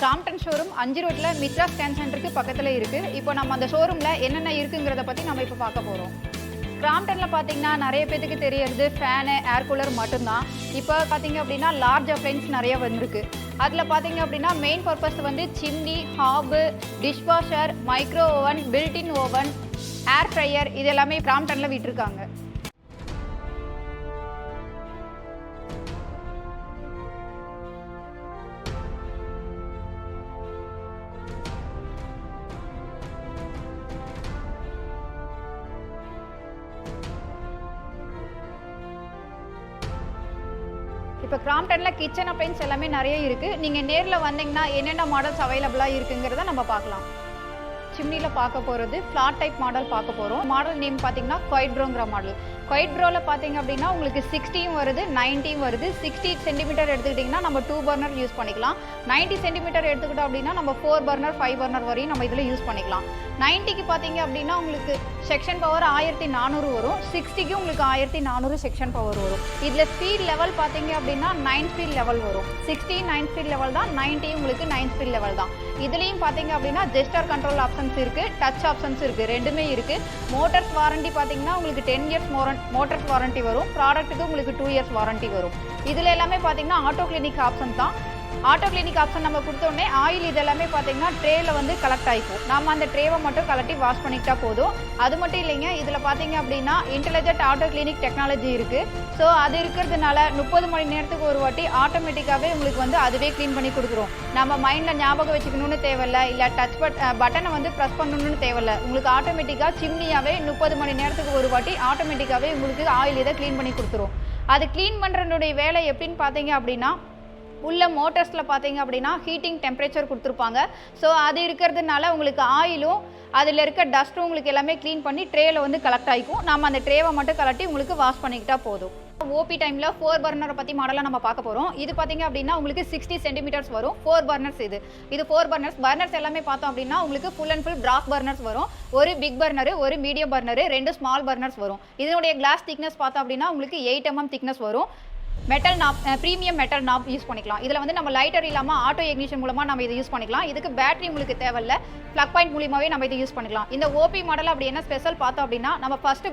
Crompton showroom 5 ரோட்ல Mitra scan சென்டருக்கு பக்கத்தில் இருக்குது. இப்போ நம்ம அந்த ஷோரூமில் என்னென்ன இருக்குங்கிறத பற்றி நம்ம இப்போ பார்க்க போகிறோம். கிராம்ப்டனில் பார்த்தீங்கன்னா நிறைய பேருக்கு தெரியறது ஃபேனு, ஏர் கூலர் மட்டும்தான். இப்போ பார்த்தீங்க அப்படின்னா லார்ஜ் அப்ளைன்ஸ் நிறைய வந்திருக்கு. அதில் பார்த்தீங்க அப்படின்னா மெயின் பர்பஸ் வந்து chimney, hob, dishwasher, micro oven, built in oven, air fryer இது எல்லாமே கிராம்ப்டனில் விட்டுருக்காங்க. இப்போ கிராம்ப்டனில் கிச்சன் அப்ளைன்ஸ் எல்லாமே நிறைய இருக்குது. நீங்கள் நேரில் வந்தீங்கன்னா என்னென்ன மாடல்ஸ் அவைலபிளாக இருக்குங்கிறத நம்ம பார்க்கலாம். சிம்னியில் பார்க்க போகிறது ஃப்ளாட் டைப் மாடல் பார்க்க போகிறோம். மாடல் நேம் பார்த்தீங்கன்னா குவைட்ப்ரோங்கிற மாடல். குவைட்ப்ரோவில் பார்த்தீங்க அப்படின்னா உங்களுக்கு 60யும் வருது, 90யும் வருது. 60 சென்டிமீட்டர் எடுத்துக்கிட்டிங்கன்னா நம்ம 2 பர்னர் யூஸ் பண்ணிக்கலாம். 90 சென்டிமீட்டர் எடுத்துக்கிட்டோம் அப்படின்னா நம்ம 4 பர்னர் 5 பர்னர் வரையும் நம்ம இதில் யூஸ் பண்ணிக்கலாம். 90க்கு பார்த்தீங்க அப்படின்னா உங்களுக்கு செக்ஷன் பவர் 1400 வரும். 60க்கு உங்களுக்கு 1400 செக்ஷன் பவர் வரும். இதில் ஸ்பீட் லெவல் பார்த்தீங்க அப்படின்னா 9 ஸ்பீட் லெவல் வரும். 60 9 ஸ்பீட் லெவல் தான், 90 உங்களுக்கு 9 ஸ்பீட் லெவல் தான். இதுலேயும் பார்த்தீங்க அப்படின்னா ஜெஸ்டர் கண்ட்ரோல் ஆப்ஷன்ஸ் இருக்குது, டச் ஆப்ஷன்ஸ் இருக்குது, ரெண்டுமே இருக்குது. மோட்டர்ஸ் வாரண்டி பார்த்தீங்கன்னா உங்களுக்கு 10 இயர்ஸ் மோட்டர்ஸ் வாரண்டி வரும். ப்ராடக்ட்டுக்கு உங்களுக்கு 2 இயர்ஸ் வாரண்டி வரும். இதில் எல்லாமே பார்த்தீங்கன்னா ஆட்டோ கிளினிக் ஆப்ஷன் தான். ஆட்டோ கிளினிக் ஆப்ஷன் நம்ம கொடுத்தோடனே ஆயில் இதெல்லாமே பார்த்தீங்கன்னா ட்ரேயில் வந்து கலெக்ட் ஆகிக்கும். நம்ம அந்த ட்ரேவை மட்டும் கலட்டி வாஷ் பண்ணிக்கிட்டா போதும். அது மட்டும் இல்லைங்க, இதில் பார்த்தீங்க அப்படின்னா இன்டெலிஜென்ட் ஆட்டோ கிளினிக் டெக்னாலஜி இருக்குது. ஸோ அது இருக்கிறதுனால 30 மணி நேரத்துக்கு ஒரு வாட்டி ஆட்டோமேட்டிக்காகவே உங்களுக்கு வந்து அதுவே க்ளீன் பண்ணி கொடுக்குறோம். நம்ம மைண்டில் ஞாபகம் வச்சுக்கணும்னு தேவையில்லை, இல்லை டச் பட்டனை வந்து ப்ரெஸ் பண்ணணும்னு தேவையில்லை. உங்களுக்கு ஆட்டோமேட்டிக்காக சிம்னியாகவே 30 மணி நேரத்துக்கு ஒரு வாட்டி ஆட்டோமேட்டிக்காகவே உங்களுக்கு ஆயில் இதை க்ளீன் பண்ணி கொடுத்துரும். அது க்ளீன் பண்ணுறதுடைய வேலை எப்படின்னு பார்த்தீங்க அப்படின்னா உள்ள மோட்டர்ஸில் பார்த்தீங்க அப்படின்னா ஹீட்டிங் டெம்பரேச்சர் கொடுத்துருப்பாங்க. ஸோ அது இருக்கிறதுனால உங்களுக்கு ஆயிலும் அதில் இருக்க டஸ்ட்டும் உங்களுக்கு எல்லாமே க்ளீன் பண்ணி ட்ரேயில் வந்து கலெக்ட் ஆகிக்கும். நம்ம அந்த ட்ரேவை மட்டும் கலட்டி உங்களுக்கு வாஷ் பண்ணிக்கிட்டா போதும். ஓபி டைமில் 4 பர்னரை பற்றி மாடலாக நம்ம பார்க்க போகிறோம். இது பார்த்தீங்க அப்படின்னா உங்களுக்கு 60 சென்டிமீட்டர்ஸ் வரும். 4 பர்னர்ஸ் இது 4 பர்னர்ஸ் எல்லாமே பார்த்தோம் அப்படின்னா உங்களுக்கு full and full brass burners வரும். ஒரு பிக் பர்னரு, ஒரு மீடியம் பர்னரு, 2 ஸ்மால் பர்னர்ஸ் வரும். இதனுடைய கிளாஸ் திக்னஸ் பார்த்தோம் அப்படின்னா உங்களுக்கு 8 mm திக்னஸ் வரும். Metal knob, premium metal knob use பண்ணிக்கலாம். இதில் வந்து நம்ம லைட்டர் இல்லாமல் ஆட்டோ இக்னிஷன் மூலமாக நம்ம இதை யூஸ் பண்ணிக்கலாம். இதுக்கு பேட்டரி உங்களுக்கு தேவையில்லை, ப்ளக் பாயிண்ட் மூலியமாகவே நம்ம இதை யூஸ் பண்ணிக்கலாம். இந்த ஓபி மாடல் அப்படி என்ன ஸ்பெஷல் பார்த்தோம் அப்படின்னா நம்ம ஃபஸ்ட்டு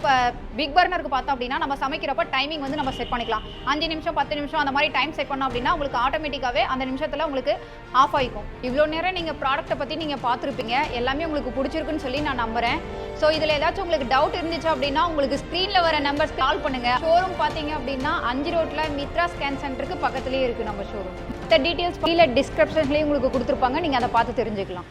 பிக் பர்னருக்கு பார்த்தோம் அப்படின்னா நம்ம சமைக்கிறப்ப டைமிங் வந்து நம்ம செட் பண்ணிக்கலாம். 5 நிமிஷம் 10 நிமிஷம் அந்த மாதிரி டைம் செட் பண்ணோம் அப்படின்னா உங்களுக்கு ஆட்டோமேட்டிக்காகவே அந்த நிமிஷத்தில் உங்களுக்கு ஆஃப் ஆகிக்கும். இவ்வளோ நேரம் நீங்கள் ப்ராடக்ட்டை பற்றி நீங்கள் பார்த்துருப்பீங்க, எல்லாமே உங்களுக்கு பிடிச்சிருக்குன்னு சொல்லி நான் நம்புகிறேன். ஸோ இதில் ஏதாச்சும் உங்களுக்கு டவுட் இருந்துச்சு அப்படின்னா உங்களுக்கு ஸ்க்ரீனில் வர நம்பர்ஸ் கால் பண்ணுங்கள். ஷோரூம் பார்த்தீங்க அப்படின்னா 5 ரோட்டில் மித்ரா ஸ்கேன் சென்டருக்கு பக்கத்துலேயே இருக்குது நம்ம ஷோரூம். இந்த டீட்டெயில்ஸ் கீழே டிஸ்கிரிப்ஷன்லேயும் உங்களுக்கு கொடுத்துருப்பாங்க, நீங்கள் அதை பார்த்து தெரிஞ்சுக்கலாம்.